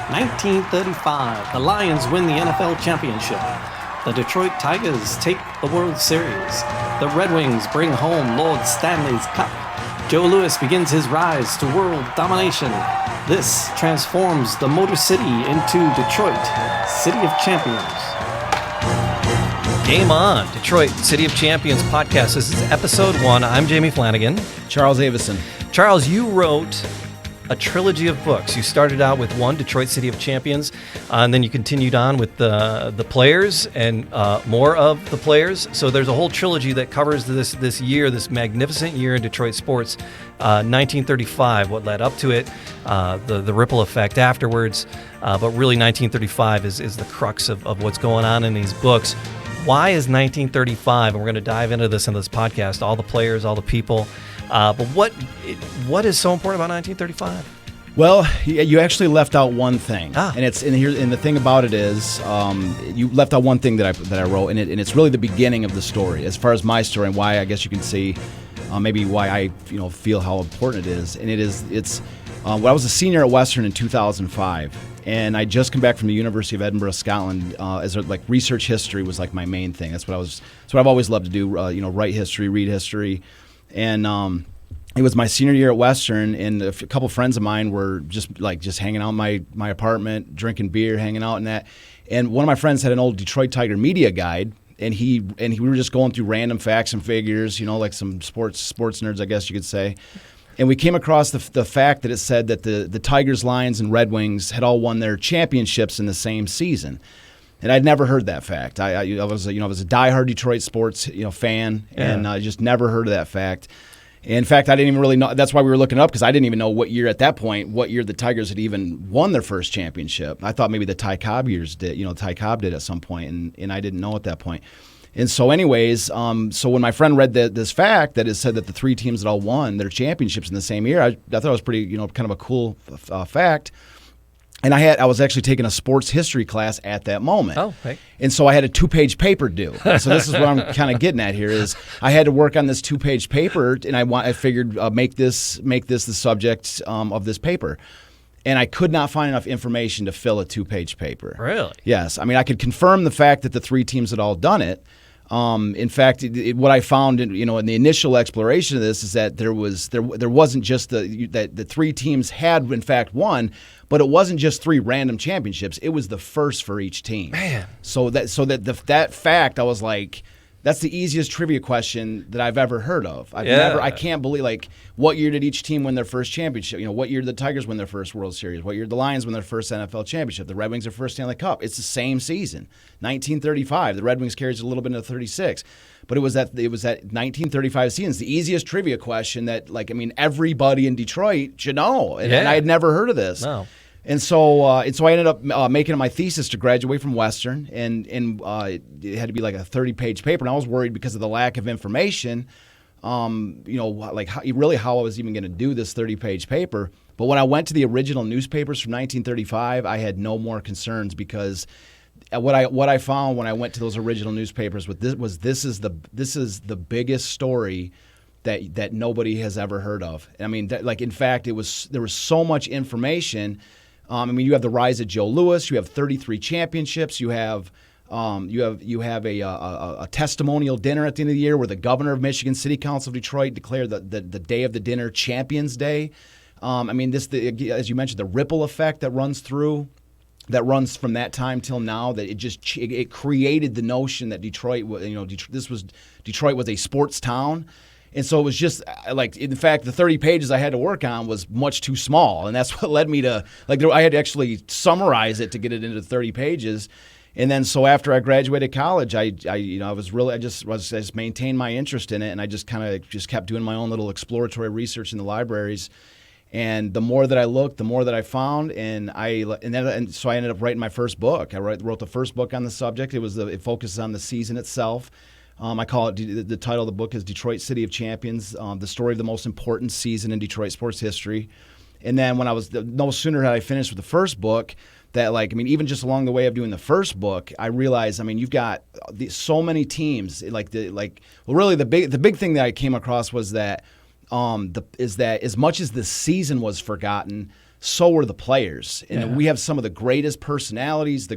1935, the Lions win the NFL championship. The Detroit Tigers take the World Series. The Red Wings bring home Lord Stanley's Cup. Joe Louis begins his rise to world domination. This transforms the Motor City into Detroit, City of Champions. Game on, Detroit, City of Champions podcast. This is episode 1. I'm Jamie Flanagan. Charles Avison. Charles, you wrote a trilogy of books. You started out with one, Detroit, City of Champions, and then you continued on with the players and more of the players. So there's a whole trilogy that covers this year, this magnificent year in Detroit sports. 1935, what led up to it, the ripple effect afterwards, but really 1935 is the crux of what's going on in these books. Why is 1935, and we're going to dive into this in this podcast, all the players, all the people, but what is so important about 1935? Well, you actually left out one thing, and the thing about it is, you left out one thing that I wrote, and it's really the beginning of the story, as far as my story, and why I guess you can see maybe why I feel how important it is, and it's when I was a senior at Western in 2005. And I just come back from the University of Edinburgh, Scotland, as research history was like my main thing. That's what I've always loved to do. Write history, read history, and it was my senior year at Western, and a couple friends of mine were just hanging out in my apartment, drinking beer, hanging out and that. And one of my friends had an old Detroit Tiger media guide, and we were just going through random facts and figures, like some sports nerds, I guess you could say. And we came across the fact that it said that the Tigers, Lions, and Red Wings had all won their championships in the same season, and I'd never heard that fact. I was a diehard Detroit sports fan, and I just never heard of that fact. In fact, I didn't even really know. That's why we were looking it up, because I didn't even know what year the Tigers had even won their first championship. I thought maybe the Ty Cobb years did. Ty Cobb did at some point, and I didn't know at that point. And so anyways, so when my friend read this fact that it said that the three teams that all won their championships in the same year, I thought it was pretty, kind of a cool fact. And I was actually taking a sports history class at that moment. Oh, okay. And so I had a 2-page paper due. So this is what I'm kind of getting at here is I had to work on this 2-page paper, and I figured make this the subject of this paper. And I could not find enough information to fill a 2-page paper. Really? Yes. I mean, I could confirm the fact that the three teams had all done it. In fact, what I found in the initial exploration of this is that there wasn't just that the three teams had in fact won, but it wasn't just 3 random championships. It was the first for each team. Man. So that fact, I was like, that's the easiest trivia question that I've ever heard of. I can't believe, what year did each team win their first championship? What year did the Tigers win their first World Series? What year did the Lions win their first NFL championship? The Red Wings their first Stanley Cup. It's the same season, 1935. The Red Wings carries a little bit into 36. But it was that 1935 season. It's the easiest trivia question that, everybody in Detroit should know. And I had never heard of this. No. And so I ended up making it my thesis to graduate from Western, and it had to be like a 30-page paper. And I was worried because of the lack of information, how I was even going to do this 30-page paper. But when I went to the original newspapers from 1935, I had no more concerns, because what I found when I went to those original newspapers this is the biggest story that nobody has ever heard of. I mean, in fact, there was so much information. You have the rise of Joe Louis. You have 33 championships. You have a testimonial dinner at the end of the year where the governor of Michigan, City Council of Detroit declared the day of the dinner Champions Day. As you mentioned, the ripple effect that runs from that time till now, that it created the notion that Detroit was a sports town. And so it was just in fact, the 30 pages I had to work on was much too small. And that's what led me to, I had to actually summarize it to get it into 30 pages. And then so after I graduated college, I just maintained my interest in it. And I just kept doing my own little exploratory research in the libraries. And the more that I looked, the more that I found, and so I ended up writing my first book. I wrote the first book on the subject. It focuses on the season itself. I call it, the title of the book is Detroit City of Champions, the story of the most important season in Detroit sports history. And then no sooner had I finished with the first book, that even just along the way of doing the first book, I realized, you've got so many teams. Really the big thing that I came across was that, is that as much as the season was forgotten, so were the players. And we have some of the greatest personalities,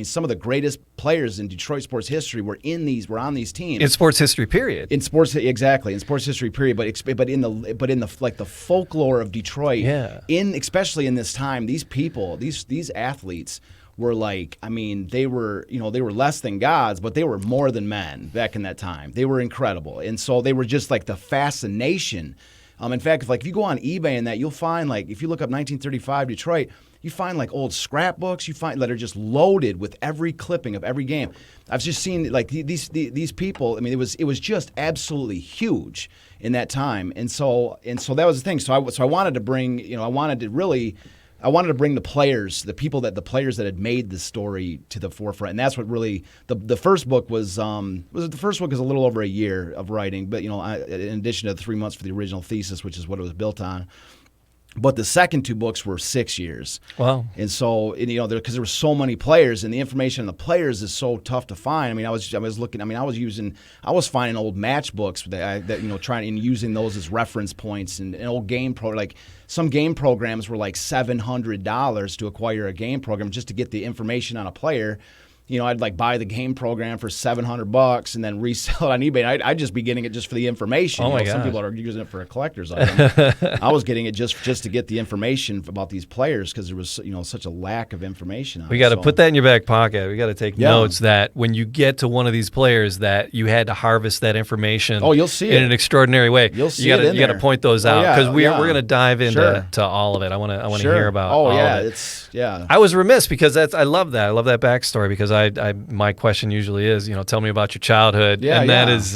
some of the greatest players in Detroit sports history were on these teams. In sports history, period. In sports history, period. But in the folklore of Detroit, especially in this time, these people, these athletes were they were less than gods, but they were more than men back in that time. They were incredible, and so they were just like the fascination. In fact, if you go on eBay and that, you'll find if you look up 1935 Detroit, you find old scrapbooks you find that are just loaded with every clipping of every game. I've just seen these people. I mean, it was just absolutely huge in that time, and so that was the thing. So I wanted to bring I wanted to bring the players that had made the story to the forefront, and that's what really the first book was. The first book is a little over a year of writing, but in addition to the 3 months for the original thesis, which is what it was built on. But the second two books were 6 years. Wow! And so, because there were so many players, and the information on the players is so tough to find. I mean, I was looking. I mean, I was finding old matchbooks trying and using those as reference points, and an old game some game programs were $700 to acquire a game program just to get the information on a player. I'd buy the game program for $700 and then resell it on eBay. I'd just be getting it just for the information. Oh my Some gosh. people are using it for a collector's item. I was getting it just to get the information about these players because there was such a lack of information on We got to put that in your back pocket. We got to take notes that when you get to one of these players that you had to harvest that information. Oh, you'll see in an extraordinary way. You'll see you got it. to point those out because we're going to dive into Sure. all of it. I want to Sure. hear about. Oh all yeah, of it. it's I was remiss because I love that. I love that backstory because my question usually is, tell me about your childhood, and that's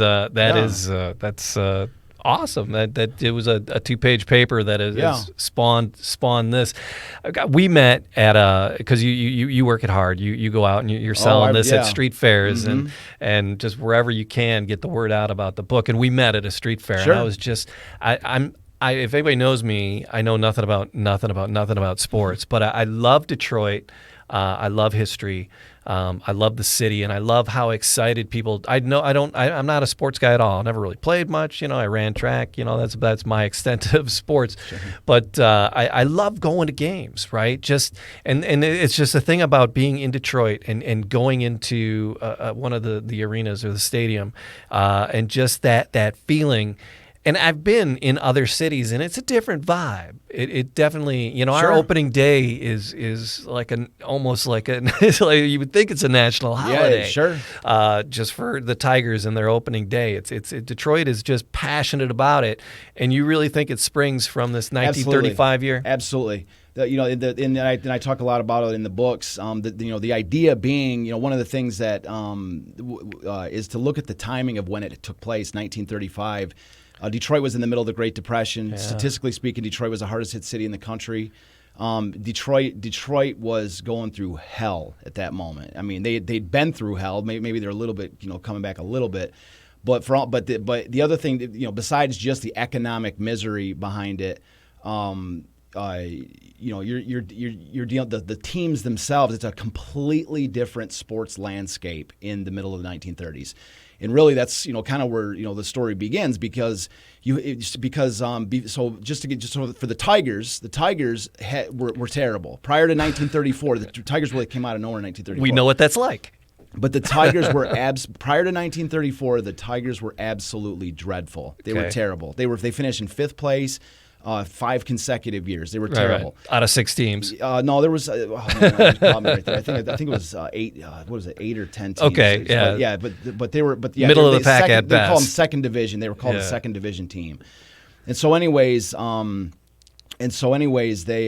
awesome. That it was a 2-page paper that has spawned this. We met at because you work it hard. You go out and you're selling this at street fairs and just wherever you can get the word out about the book. And we met at a street fair. Sure. And I was just if anybody knows me, I know nothing about sports, but I love Detroit. I love history. I love the city, and I love how excited people. I'm not a sports guy at all. I never really played much. I ran track. That's my extent of sports. Sure. But I love going to games, right? And it's just a thing about being in Detroit and going into one of the arenas or the stadium, and just that feeling. And I've been in other cities, and it's a different vibe. It definitely, Sure. Our opening day is almost like it's like you would think it's a national holiday. Yeah, sure. Just for the Tigers and their opening day, Detroit is just passionate about it, and you really think it springs from this 1935 year. Absolutely. And I talk a lot about it in the books. The idea being, one of the things that is to look at the timing of when it took place, 1935. Detroit was in the middle of the Great Depression. Yeah. Statistically speaking, Detroit was the hardest hit city in the country. Detroit was going through hell at that moment. I mean, they'd been through hell. Maybe they're a little bit, coming back a little bit. But the other thing, besides just the economic misery behind it, you're dealing the teams themselves. It's a completely different sports landscape in the middle of the 1930s. And really, that's kind of where the story begins because for the Tigers were terrible prior to 1934. The Tigers really came out of nowhere in 1934. We know what that's like. But the Tigers were prior to 1934. The Tigers were absolutely dreadful. They were terrible. They finished in 5th place. 5 consecutive years. They were terrible. Right. Out of 6 teams. No, there was. Right there. I think it was 8. What was it? 8 or 10 teams. Okay, yeah, yeah, but they were middle of the pack at best. They call them second division. They were called a second division team. And so, anyways, they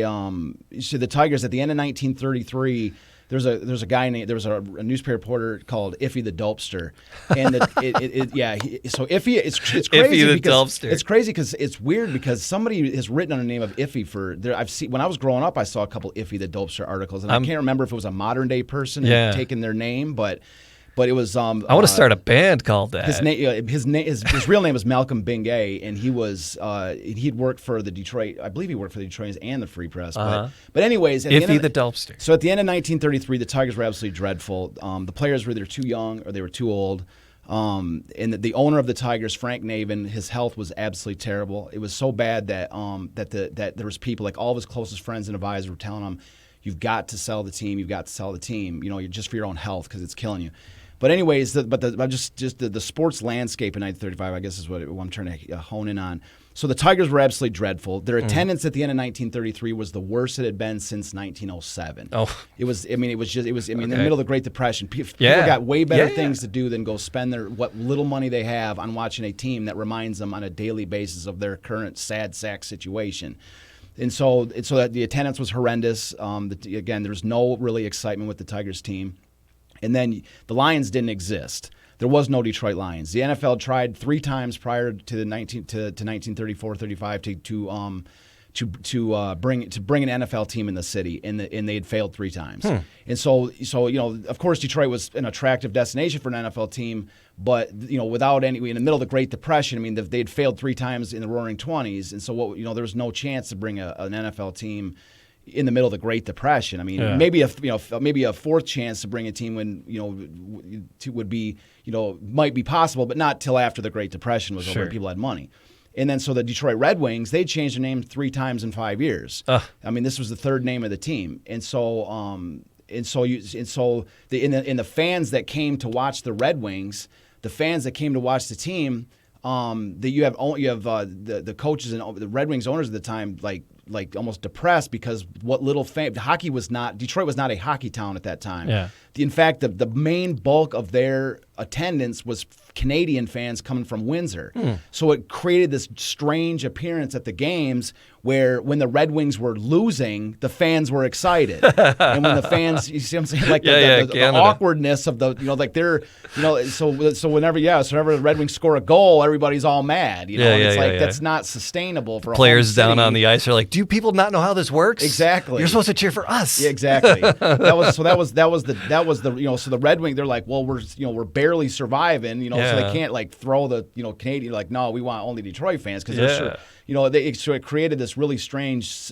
so the Tigers at the end of 1933. There's a guy named a newspaper reporter called Iffy the Dopester, and so Iffy it's crazy Iffy the because Dopester. It's crazy because it's weird because somebody has written on the name of Iffy I've seen when I was growing up I saw a couple Iffy the Dopester articles and I can't remember if it was a modern day person and taking their name but it was. I want to start a band called that. His real name was Malcolm Bingay, and he'd worked for the Detroit. I believe he worked for the Detroiters and the Free Press. But anyways, Iffy the Dopester. So at the end of 1933, the Tigers were absolutely dreadful. The players were either too young or they were too old. And the owner of the Tigers, Frank Naven, his health was absolutely terrible. It was so bad that that there was people, like all of his closest friends and advisors were telling him, "You've got to sell the team. You've got to sell the team. You're just for your own health because it's killing you." But anyways, the sports landscape in 1935, I guess, is what I'm trying to hone in on. So the Tigers were absolutely dreadful. Their attendance at the end of 1933 was the worst it had been since 1907. Oh, it was. I mean, in the middle of the Great Depression. People Yeah. got way better Yeah. things to do than go spend what little money they have on watching a team that reminds them on a daily basis of their current sad sack situation. And so that the attendance was horrendous. Again, there's no really excitement with the Tigers team. And then the Lions didn't exist. There was no Detroit Lions. The NFL tried 3 times prior to the 1934-35 to bring an NFL team in the city, and they had failed 3 times. And so of course Detroit was an attractive destination for an NFL team, but without any, in the middle of the Great Depression, I mean they had failed 3 times in the Roaring '20s, and so there was no chance to bring an NFL team in the middle of the Great Depression. I mean, maybe a 4th chance to bring a team when would be might be possible, but not till after the Great Depression was over and people had money. And then so the Detroit Red Wings, they changed their name 3 times in 5 years. I mean, this was the 3rd name of the team, and so the fans that came to watch the Red Wings, the fans that came to watch the team, you have the coaches and the Red Wings owners at the time like almost depressed because what little Detroit was not a hockey town at that time. Yeah. In fact, the main bulk of their attendance was Canadian fans coming from Windsor. So it created this strange appearance at the games where when the Red Wings were losing, the fans were excited. And when the fans, you see what I'm saying? Like the awkwardness of the, so whenever the Red Wings score a goal, everybody's all mad. That's not sustainable for players down on the ice are like, do people not know how this works? Exactly. You're supposed to cheer for us. Yeah, exactly. So the Red Wing, they're like, well, we're barely surviving, so they can't like throw the Canadian, like, no, we want only Detroit fans because they're it created this really strange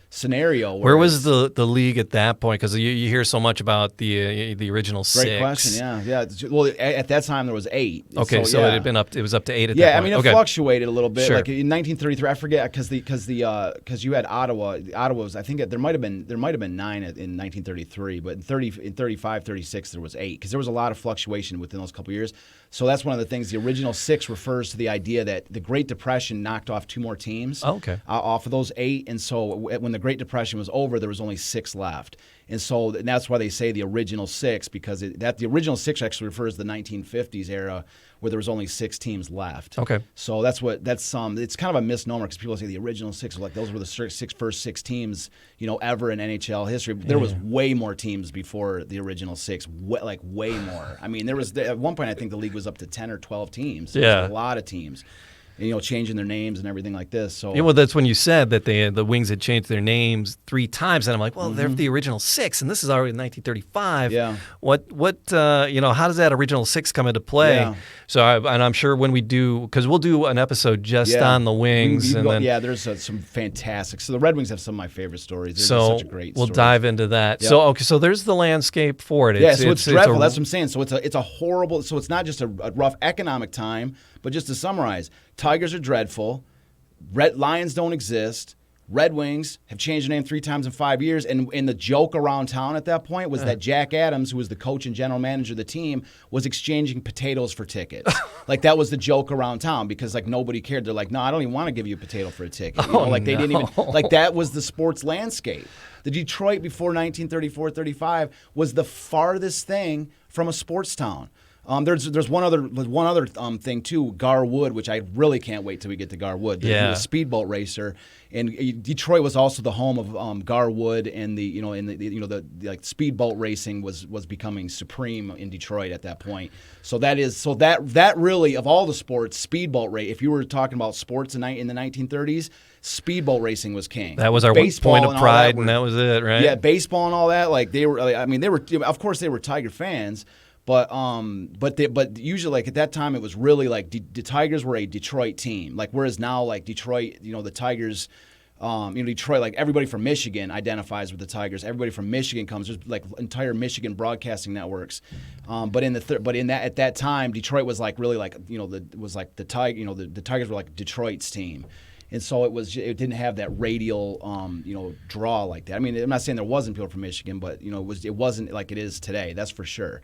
scenario. Where was the league at that point? Because you hear so much about the original 6. Great question. Yeah. Well, at that time there was 8. Okay, so it had been up. It was up to 8 at that point. Yeah, I mean it fluctuated a little bit. Sure. Like in 1933, I forget because you had Ottawa. Ottawa was, I think there might have been 9 in 1933, but in 35, 36 there was 8 because there was a lot of fluctuation within those couple years. So that's one of the things. The original 6 refers to the idea that the Great Depression knocked off 2 more teams off of those 8, and so when the Great Depression was over, there was only 6 left. And that's why they say the original 6, because the original 6 actually refers to the 1950s era where there was only 6 teams left. Okay. So it's kind of a misnomer because people say the original 6 like those were the first 6 teams ever in NHL history. There was way more teams before the original 6, way more. I mean, there was at one point I think the league was up to 10 or 12 teams. There was a lot of teams. And, changing their names and everything like this. So well, that's when you said that the Wings had changed their names 3 times, and I'm like, well, they're the original 6, and this is already 1935. Yeah. What how does that original 6 come into play? Yeah. So I'm sure when we do, because we'll do an episode just on the Wings, there's some fantastic. So the Red Wings have some of my favorite stories. They're just such a great. We'll dive into that. Yep. So there's the landscape for it. It's dreadful. That's what I'm saying. So it's a horrible. So it's not just a rough economic time, but just to summarize. Tigers are dreadful. Lions don't exist. Red Wings have changed their name 3 times in 5 years. And the joke around town at that point was that Jack Adams, who was the coach and general manager of the team, was exchanging potatoes for tickets. Like that was the joke around town because like nobody cared. They're like, no, I don't even want to give you a potato for a ticket. They didn't even like that was the sports landscape. The Detroit before 1934-35 was the farthest thing from a sports town. There's one other thing too, Garwood, which I really can't wait till we get to Garwood. He was a speedboat racer, and Detroit was also the home of Garwood, and the speedboat racing was becoming supreme in Detroit at that point. So that really of all the sports, speedboat race. If you were talking about sports in the 1930s, speedboat racing was king. That was our point of pride, and that was it, right? Yeah, baseball and all that. Like they were. I mean, they were. Of course, they were Tiger fans. But usually like at that time it was really like the Tigers were a Detroit team. Like whereas now like Detroit, the Tigers Detroit, like everybody from Michigan identifies with the Tigers. Everybody from Michigan comes. There's like entire Michigan broadcasting networks. But at that time, Detroit was like really like the Tigers were like Detroit's team. And so it didn't have that radial draw like that. I mean, I'm not saying there wasn't people from Michigan, but it wasn't like it is today. That's for sure.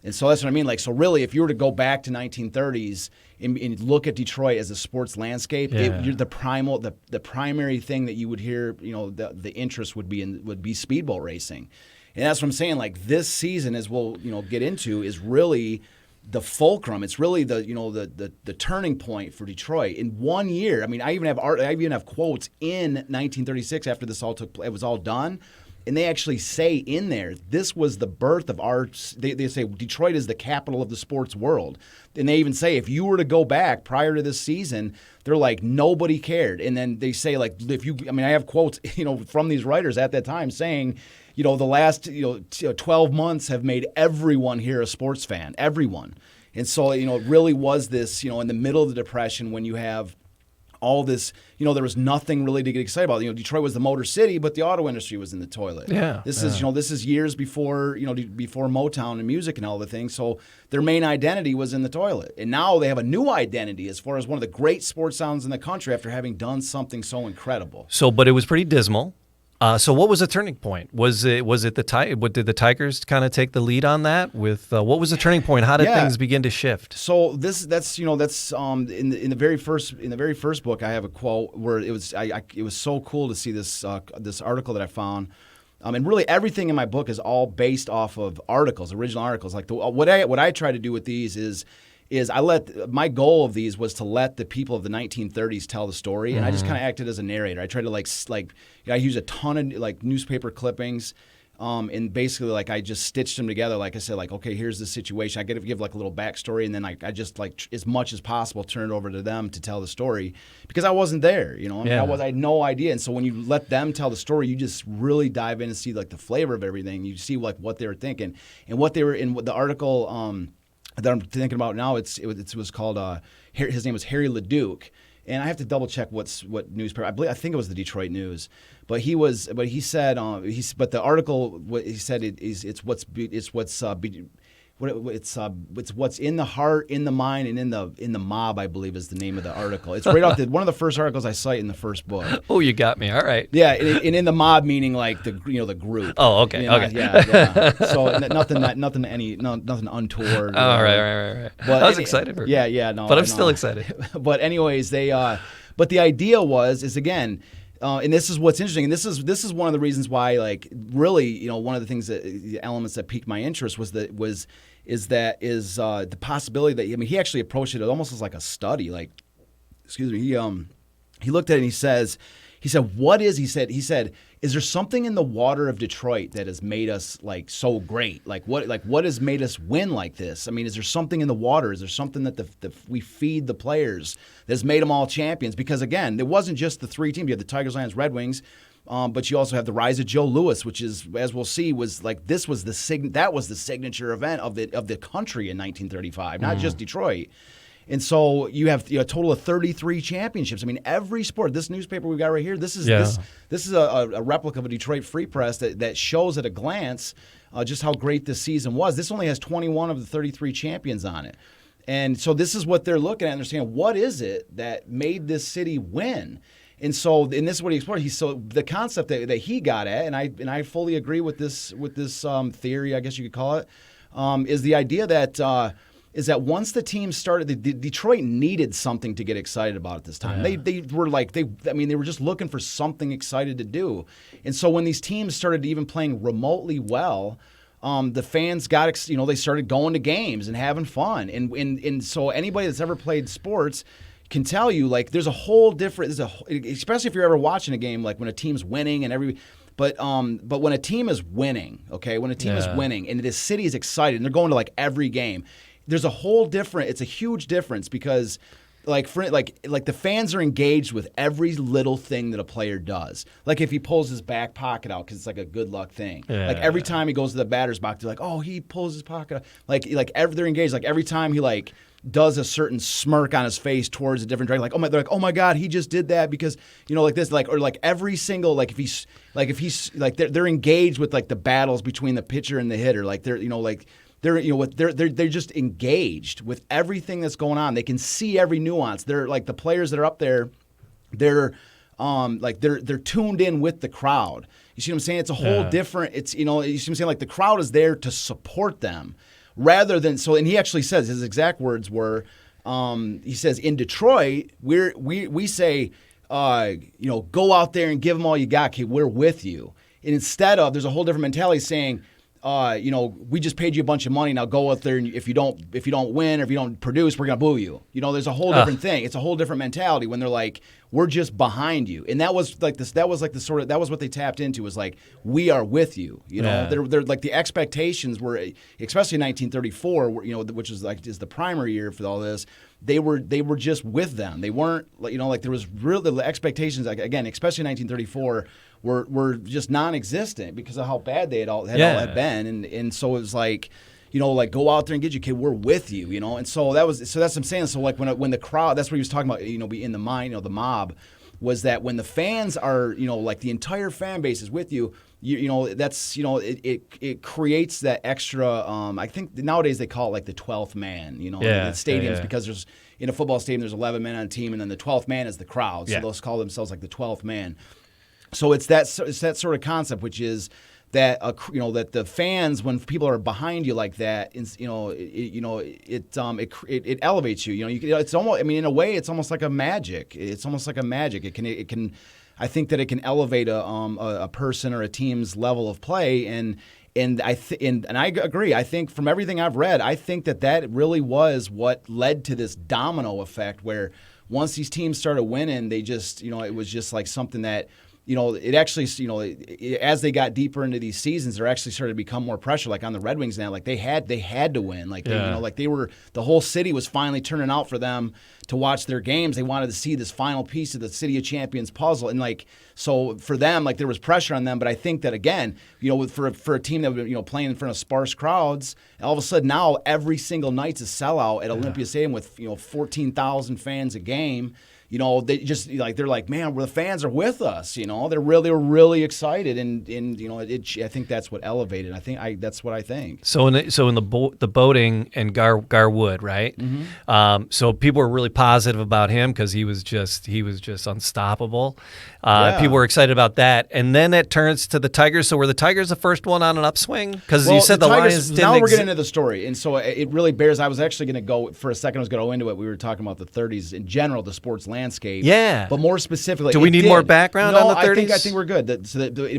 And so that's what I mean. Like, so really, if you were to go back to 1930s and look at Detroit as a sports landscape, the primary thing that you would hear, the interest would be speedboat racing, and that's what I'm saying. Like this season, as we'll get into, is really the fulcrum. It's really the turning point for Detroit in 1 year. I mean, I even have quotes in 1936 after this it was all done. And they actually say in there, this was the birth of our. They say Detroit is the capital of the sports world, and they even say if you were to go back prior to this season, they're like nobody cared. And then they say like I have quotes from these writers at that time saying, the last 12 months have made everyone here a sports fan, everyone. And so it really was this in the middle of the Depression when you have all this, there was nothing really to get excited about. Detroit was the Motor City, but the auto industry was in the toilet. Yeah. This is years before, before Motown and music and all the things. So their main identity was in the toilet. And now they have a new identity as far as one of the great sports sounds in the country after having done something so incredible. So, but it was pretty dismal. So what was the turning point? Was it did the Tigers kind of take the lead on that? With what was the turning point? How did things begin to shift? So that's in the very first book I have a quote where it was so cool to see this article that I found. And really everything in my book is all based off of original articles. Like what I try to do with these is my goal of these was to let the people of the 1930s tell the story, and I just kind of acted as a narrator. I tried to I use a ton of like newspaper clippings, and basically like I just stitched them together. Like I said, like okay, here's the situation. I got to give like a little backstory, and then I just like as much as possible turn it over to them to tell the story because I wasn't there. I had no idea. And so when you let them tell the story, you just really dive in and see like the flavor of everything. You see like what they were thinking and what they were in the article. That I'm thinking about now, it was called. His name was Harry LeDuc, and I have to double check what newspaper. I think it was the Detroit News, but he said but the article he said it's what's in the heart, in the mind, and in the mob. I believe is the name of the article. It's right off one of the first articles I cite in the first book. Oh, you got me. All right. Yeah, and in the mob meaning like the group. Oh, okay. Okay. Yeah. So nothing untoward. All right. But I was excited for it. Yeah. No, but I'm still excited. But anyways, but the idea is again. And this is what's interesting, and this is one of the reasons why, like, really, one of the things the elements that piqued my interest was the possibility that he actually approached it almost as like a study. Like, excuse me, he looked at it and he said, what is he said, is there something in the water of Detroit that has made us like so great? Like what has made us win like this? I mean, is there something in the water? Is there something that we feed the players that's made them all champions? Because again, it wasn't just the three teams. You had the Tigers, Lions, Red Wings, but you also have the rise of Joe Louis, which is, as we'll see, was like that was the signature event of the country in 1935, not just Detroit. And so you have a total of 33 championships. I mean, every sport. This newspaper we've got right here. This is a replica of a Detroit Free Press that shows at a glance just how great this season was. This only has 21 of the 33 champions on it, and so this is what they're looking at and they're saying, what is it that made this city win? And this is what he explored. The concept that he got at, and I fully agree with this theory, I guess you could call it, is the idea that. Is that once the team started, Detroit needed something to get excited about at this time. Yeah. They were just looking for something excited to do. And so when these teams started even playing remotely well, the fans they started going to games and having fun. And so anybody that's ever played sports can tell you, like, there's a whole different, especially if you're ever watching a game, like when a team's winning and but when a team is winning, okay, is winning and the city is excited and they're going to like every game, it's a huge difference because like the fans are engaged with every little thing that a player does. Like if he pulls his back pocket out because it's like a good luck thing. Yeah. Like every time he goes to the batter's box, they're like, oh, he pulls his pocket out. They're engaged. Like every time he like does a certain smirk on his face towards a different direction, they're like, oh my God, he just did that because like this, like, or like every single, like if he's like they're engaged with like the battles between the pitcher and the hitter, like they're they're just engaged with everything that's going on. They can see every nuance. They're like the players that are up there, they're tuned in with the crowd. You see what I'm saying? It's a whole different. It's you see what I'm saying? Like the crowd is there to support them, rather than so. And he actually says his exact words were, he says in Detroit we say, go out there and give them all you got. Okay, we're with you. And instead of there's a whole different mentality saying, we just paid you a bunch of money. Now go out there, and if you don't win or if you don't produce, we're gonna boo you. There's a whole different thing. It's a whole different mentality when they're like, we're just behind you. And that was like this. That was like the sort of that was what they tapped into was like, we are with you. They're like the expectations were, especially in 1934, which is the primary year for all this. They were just with them. They weren't like there was real the expectations. Like, again, especially in 1934. Were just non-existent because of how bad they had been, and so it was like, like go out there and get you, kid. We're with you, and so that's what I'm saying. So like when the crowd, that's what he was talking about, be in the mind, the mob, was that when the fans are, like the entire fan base is with you, that's it creates that extra. I think nowadays they call it like the 12th man, in stadiums because there's in a football stadium there's 11 men on a team, and then the 12th man is the crowd, so they'll call themselves like the 12th man. So it's that sort of concept, which is that that the fans, when people are behind you like that, it elevates you. It's almost, in a way, it's almost like a magic. It's almost like a magic. It can. I think that it can elevate a person or a team's level of play, and I agree. I think from everything I've read, I think that really was what led to this domino effect, where once these teams started winning, they just it was just like something that. It actually, as they got deeper into these seasons, there actually started to become more pressure. Like on the Red Wings now, like they had to win. Like the whole city was finally turning out for them to watch their games. They wanted to see this final piece of the City of Champions puzzle, and like so for them, like there was pressure on them. But I think that again, for a team that was playing in front of sparse crowds, all of a sudden now every single night's a sellout at Olympia Stadium with 14,000 fans a game. They just they're like, man, the fans are with us. They're really excited, and I think that's what elevated. That's what I think. So in the boating and Garwood, right? Mm-hmm. So people were really positive about him because he was just unstoppable. People were excited about that, and then it turns to the Tigers. So were the Tigers the first one on an upswing? Because you said the Lions didn't. Now we're getting into the story, and so it really bears. I was actually going to go for a second. I was going to go into it. We were talking about the 30s in general, the sports landscape. Yeah. But more specifically, do we need more background on the 30s? I think we're good.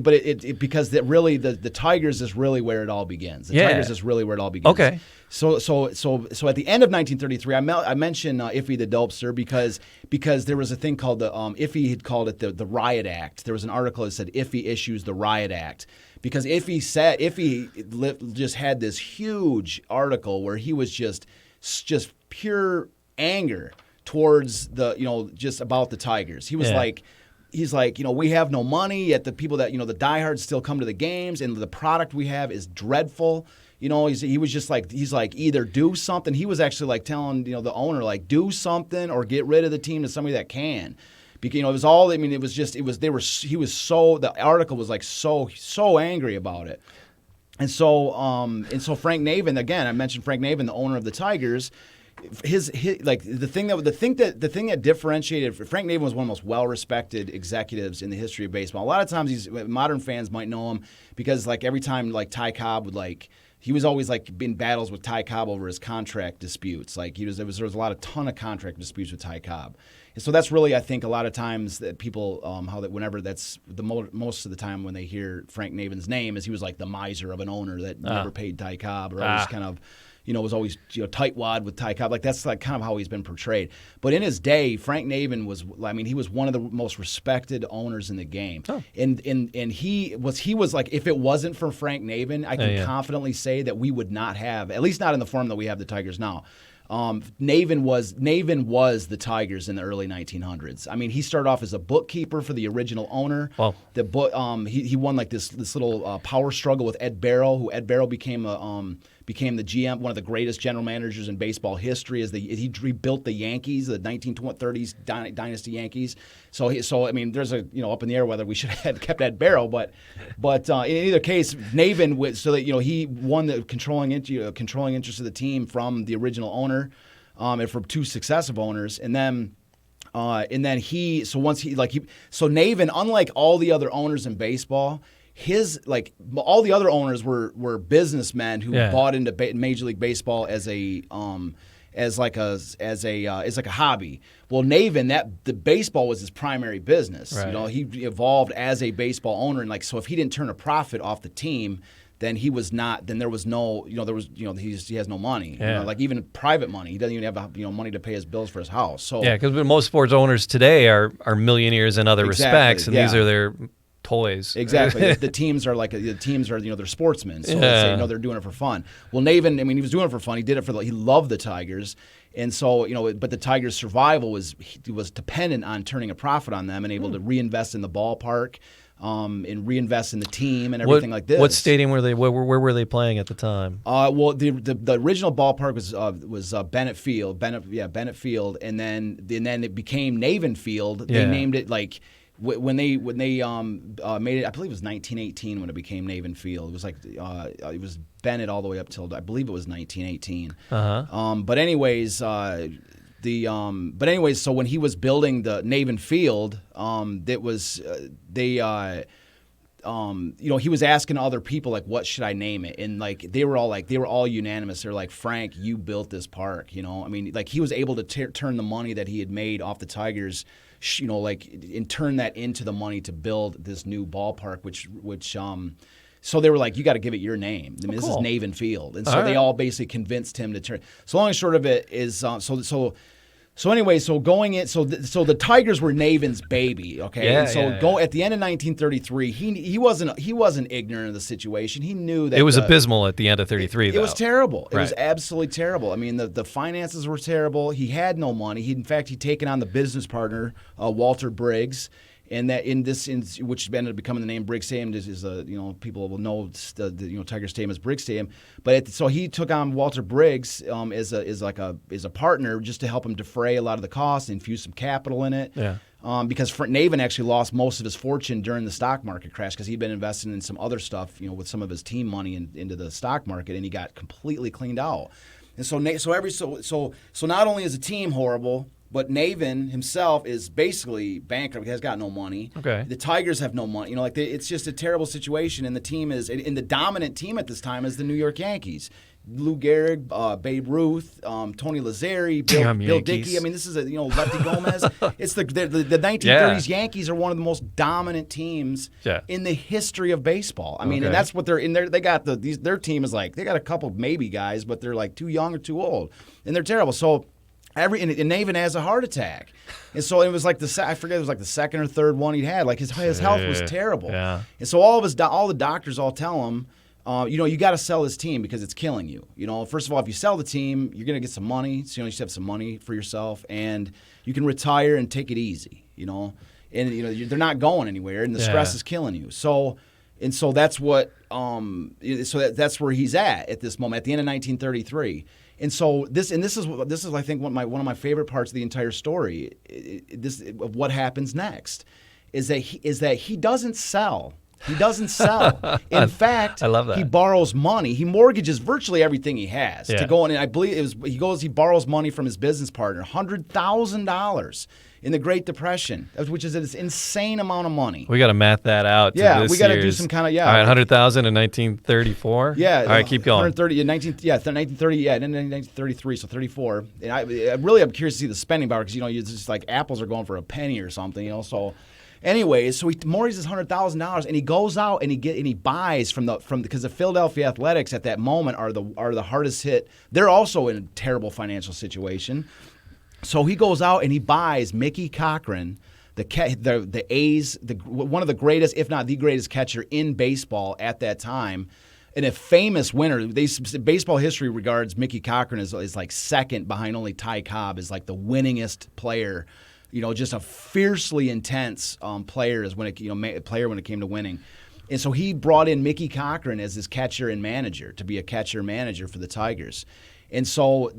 But because the Tigers is really where it all begins. The Tigers is really where it all begins. Okay. So at the end of 1933, I mentioned Iffy the Dopester because there was a thing called the Iffy had called it the Riot Act. There was an article that said Iffy issues the Riot Act because Iffy just had this huge article where he was just pure anger towards just about the Tigers. He was like, we have no money, yet the people that, the diehards still come to the games, and the product we have is dreadful. He was just like, he's like, either do something. He was actually like telling, the owner, like, do something or get rid of the team to somebody that can. Because, it was all, the article was like so angry about it. And so Frank Naven, again, I mentioned Frank Naven, the owner of the Tigers. The thing that differentiated Frank Naven was one of the most well-respected executives in the history of baseball. A lot of times, modern fans might know him because like every time like Ty Cobb would he was always like in battles with Ty Cobb over his contract disputes. Like there was a ton of contract disputes with Ty Cobb. And so that's really, I think, a lot of times that people whenever that's the most of the time when they hear Frank Naven's name is he was like the miser of an owner that never paid Ty Cobb or always kind of. Was always tightwad with Ty Cobb. Like that's like kind of how he's been portrayed. But in his day, Frank Naven was he was one of the most respected owners in the game. Oh. And he was like, if it wasn't for Frank Naven, I can confidently say that we would not have, at least not in the form that we have the Tigers now. Naven was the Tigers in the early 1900s. I mean, he started off as a bookkeeper for the original owner. Wow. He won like this little power struggle with Ed Barrow, who Ed Barrow became the GM, one of the greatest general managers in baseball history. He rebuilt the Yankees, the 1930s dynasty Yankees. So I mean, there's up in the air whether we should have kept Ed Barrow, but in either case, Naven, so that he won the controlling interest of the team from the original owner, and from two successive owners, and then Naven, unlike all the other owners in baseball, all the other owners were businessmen who bought into Major League Baseball as a hobby. Well, Naven, the baseball was his primary business. Right. He evolved as a baseball owner, and so if he didn't turn a profit off the team, then he was not. Then there was no. He has no money. Yeah. Even private money. He doesn't even have money to pay his bills for his house. So because most sports owners today are millionaires in other respects, and these are their toys. Exactly. The teams are they're sportsmen, so they're doing it for fun. Well, Naven, he was doing it for fun. He did it he loved the Tigers, and so but the Tigers' survival was dependent on turning a profit on them and able to reinvest in the ballpark, and reinvest in the team and everything like this. What stadium were they? Where were they playing at the time? Well, the original ballpark was Bennett Field, Bennett Field, and then it became Naven Field. They named it when they made it, I believe it was 1918 when it became Naven Field. It was it was Bennett all the way up till I believe it was 1918. But anyways, so when he was building the Naven Field, he was asking other people what should I name it, and they were all unanimous. They're like, Frank, you built this park. He was able to turn the money that he had made off the Tigers, and turn that into the money to build this new ballpark, which so they were like, you got to give it your name. This is Naven Field, and so they all basically convinced him to turn. So long and short of it is, So anyway, so the Tigers were Naven's baby, okay? At the end of 1933, he wasn't ignorant of the situation. He knew that it was abysmal at the end of 33. It was terrible. It was absolutely terrible. I mean, the finances were terrible. He had no money. He'd taken on the business partner, Walter Briggs. And that which ended up becoming the name Briggs Stadium is people will know the Tiger Stadium as Briggs Stadium, so he took on Walter Briggs as a partner just to help him defray a lot of the costs, infuse some capital in it. Yeah. Because Naven actually lost most of his fortune during the stock market crash because he'd been investing in some other stuff, with some of his team money into the stock market, and he got completely cleaned out. And so not only is the team horrible, but Naven himself is basically bankrupt. He has got no money. Okay. The Tigers have no money. It's just a terrible situation. And the team the dominant team at this time is the New York Yankees. Lou Gehrig, Babe Ruth, Tony Lazzeri, Bill Dickey. I mean, this is Lefty Gomez. It's the 1930s Yankees are one of the most dominant teams in the history of baseball. I mean, and that's what they're in there. They got their team is they got a couple maybe guys, but they're too young or too old, and they're terrible. So. And Naven has a heart attack, and so it was I forget, it was the second or third one he'd had. His health was terrible, and so all the doctors all tell him, you got to sell this team because it's killing you. First of all, if you sell the team, you're gonna get some money, so you should have some money for yourself, and you can retire and take it easy. And they're not going anywhere, and the stress is killing you. So that's what that's where he's at this moment at the end of 1933. And so this is I think one of my favorite parts of the entire story. Of what happens next is that he doesn't sell. He doesn't sell. In fact, I love that. He borrows money. He mortgages virtually everything he has to go in. And I believe he borrows money from his business partner, $100,000 in the Great Depression, which is an insane amount of money. We got to math that out. We got to do some kind of All right, 100,000 in 1934. Yeah. All right, keep going. 130 in 1930. And then 1933, so 34. And I'm curious to see the spending power because it's just apples are going for a penny or something. So. Anyways, so he mortgages $100,000 and he goes out and he buys because the Philadelphia Athletics at that moment are the hardest hit. They're also in a terrible financial situation. So he goes out and he buys Mickey Cochran, the A's, one of the greatest, if not the greatest catcher in baseball at that time. and a famous winner. Baseball history regards Mickey Cochran is like second behind only Ty Cobb as like the winningest player. Just a fiercely intense player when it came to winning. And so he brought in Mickey Cochran as his catcher and manager to be a catcher manager for the Tigers. And so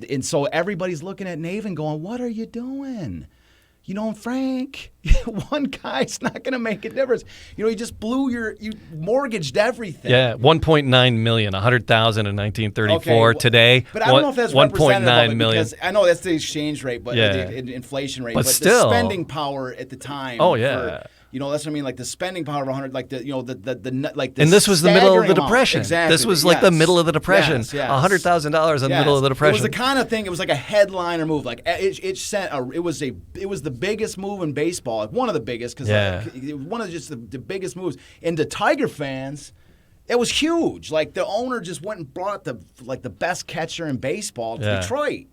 everybody's looking at Naven going, what are you doing? Frank, one guy's not going to make a difference. You just you mortgaged everything. Yeah, $1.9 million, $100,000 in 1934. Okay, Today, but I don't know if that's $1.9 million. Because I know that's the exchange rate, but the inflation rate. But the still, spending power at the time. Oh yeah. That's what I mean. Like the spending power of 100, like the and this was the middle of the Depression. Exactly. This was like the middle of the Depression. Yes. $100,000 in the middle of the Depression. It was the kind of thing. It was like a headliner move. Like it was the biggest move in baseball. Like one of the biggest one of just the biggest moves. And the Tiger fans, it was huge. Like the owner just went and brought the best catcher in baseball to Detroit.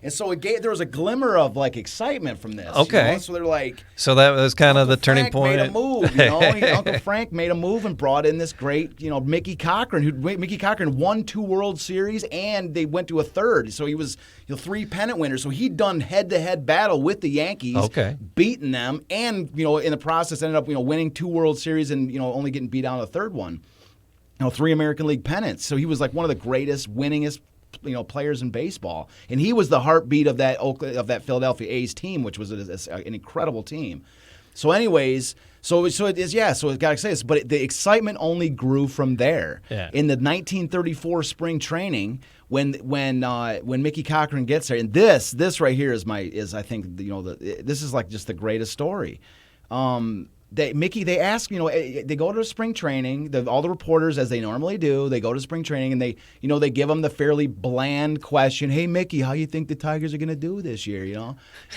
And so there was a glimmer of like excitement from this. Okay. So they're like. So that was kind of the turning Frank point. Made a move. Uncle Frank made a move and brought in this great, Mickey Cochran. Mickey Cochran won 2 World Series and they went to a third. So he was 3 pennant winners. So he'd done head-to-head battle with the Yankees, beating them, and in the process ended up winning 2 World Series and only getting beat out on the third one. 3 American League pennants. So he was like one of the greatest, winningest players in baseball, and he was the heartbeat of that Philadelphia A's team, which was an incredible team. So, anyways, so it got excited, but the excitement only grew from there. Yeah. In the 1934 spring training, when Mickey Cochran gets there, and this right here is I think this is like just the greatest story. They ask, they go to spring training, all the reporters, as they normally do, they go to spring training and they give them the fairly bland question, hey, Mickey, how you think the Tigers are going to do this year,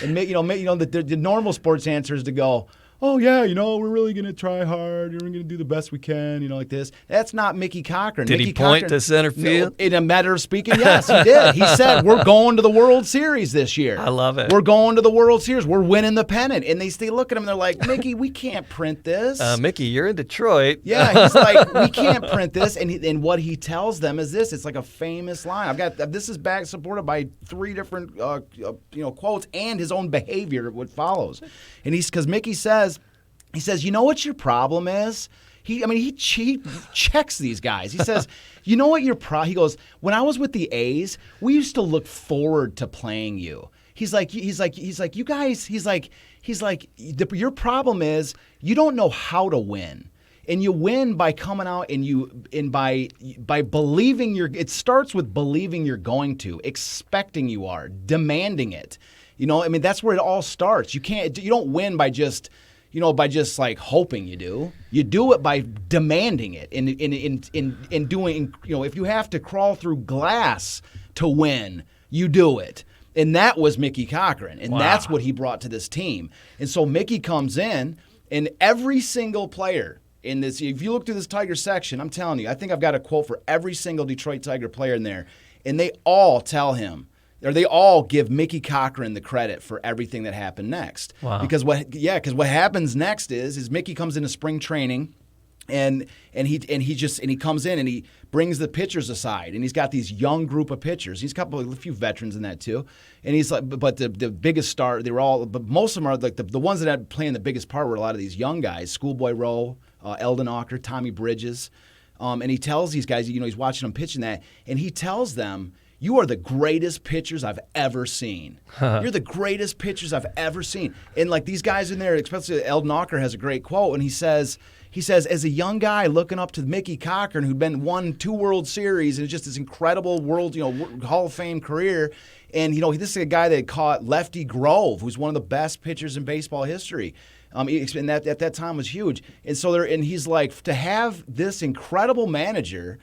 And, the normal sports answer is to go, oh, yeah, we're really going to try hard. We're going to do the best we can, like this. That's not Mickey Cochran. Did he point to center field? No, in a matter of speaking, yes, he did. He said, we're going to the World Series this year. I love it. We're going to the World Series. We're winning the pennant. And they look at him and they're like, Mickey, we can't print this. Mickey, you're in Detroit. Yeah, he's like, we can't print this. And what he tells them is this. It's like a famous line. This is supported by 3 different quotes and his own behavior, what follows. And because Mickey says, you know what your problem is? He checks these guys. He says, you know what your problem? He goes, when I was with the A's, we used to look forward to playing you. He's like, you guys. He's like, your problem is you don't know how to win. And you win by coming out and by believing it starts with believing you're going to, expecting you are, demanding it. That's where it all starts. You don't win by just like hoping you do. You do it by demanding it in doing, if you have to crawl through glass to win, you do it. And that was Mickey Cochran. And that's what he brought to this team. And so Mickey comes in, and every single player in this, if you look through this Tiger section, I'm telling you, I think I've got a quote for every single Detroit Tiger player in there. And they all tell him, or they all give Mickey Cochran the credit for everything that happened next. Wow. Because what happens next is Mickey comes into spring training, and he comes in and he brings the pitchers aside, and he's got these young group of pitchers. He's got a few veterans in that too, and he's like, but the biggest star, but most of them are like the ones that had playing the biggest part were a lot of these young guys, Schoolboy Rowe, Eldon Ocker, Tommy Bridges, and he tells these guys, he's watching them pitching that, and he tells them, you are the greatest pitchers I've ever seen. You're the greatest pitchers I've ever seen. And like these guys in there, especially Eldon Ocker has a great quote, and he says, as a young guy looking up to Mickey Cochran, who'd won 2 World Series and just this incredible world, Hall of Fame career, and this is a guy that caught Lefty Grove, who's one of the best pitchers in baseball history. And at that time was huge. And so he's like, to have this incredible manager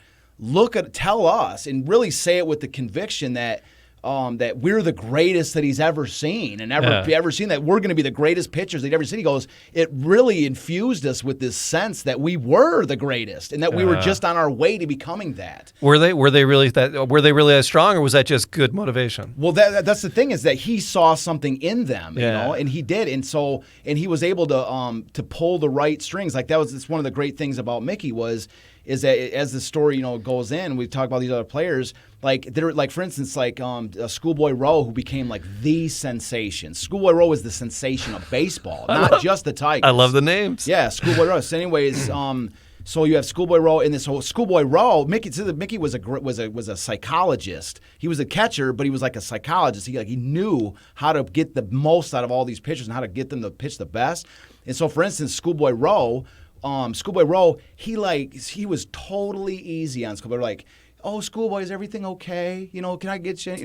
tell us and really say it with the conviction that we're the greatest that he's ever seen and ever seen, that we're going to be the greatest pitchers that he'd ever seen. He goes, it really infused us with this sense that we were the greatest and that we were just on our way to becoming that. Were they really as strong, or was that just good motivation? Well, that's the thing, is that he saw something in them, and he did, and he was able to pull the right strings. Like it's one of the great things about Mickey was, is that as the story goes in, we talk about these other players. Like for instance, Schoolboy Rowe, who became like the sensation. Schoolboy Rowe is the sensation of baseball, not just the Tigers. I love the names. Yeah, Schoolboy Rowe. So anyways, so you have Schoolboy Rowe in this whole Schoolboy Rowe. Mickey was a psychologist. He was a catcher, but he was like a psychologist. He knew how to get the most out of all these pitchers and how to get them to pitch the best. And so, for instance, Schoolboy Rowe, he was totally easy on Schoolboy. Like, oh, Schoolboy, is everything okay? Can I get you?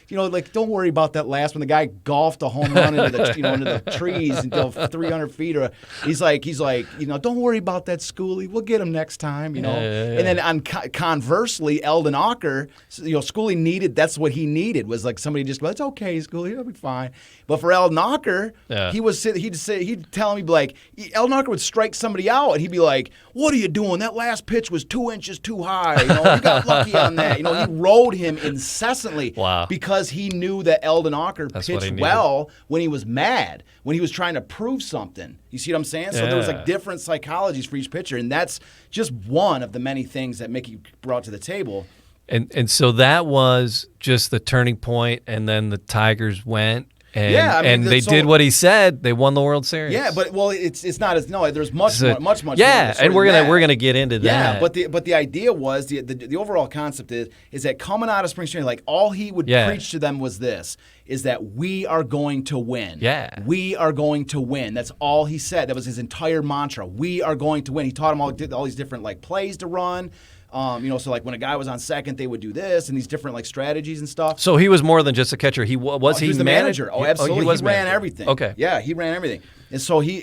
Don't worry about that last one. The guy golfed a home run into the trees until 300 feet. Or he's like, don't worry about that, Schoolie. We'll get him next time. And then conversely, Eldon Ocker, Schoolie needed. That's what he needed was like somebody just go, it's okay, Schoolie, it'll be fine. But for Eldon Ocker, he'd tell me like, Eldon Ocker would strike somebody out, and he'd be like, what are you doing? That last pitch was 2 inches too high. You got lucky on that. He rode him incessantly because he knew that Eldon Ocker pitched well when he was mad, when he was trying to prove something. You see what I'm saying? So there was like different psychologies for each pitcher, and that's just one of the many things that Mickey brought to the table. And so that was just the turning point, and then the Tigers went. And they did what he said. They won the World Series. Yeah, but it's not as there's much more. Yeah, and we're gonna get into that. Yeah, but the idea was the overall concept is that coming out of spring training, like all he would preach to them was this: is that we are going to win. Yeah, we are going to win. That's all he said. That was his entire mantra. We are going to win. He taught them all these different like plays to run. So like when a guy was on second, they would do this and these different like strategies and stuff. So he was more than just a catcher. He was the manager. Oh, absolutely. He ran everything. Okay. Yeah, he ran everything. And so he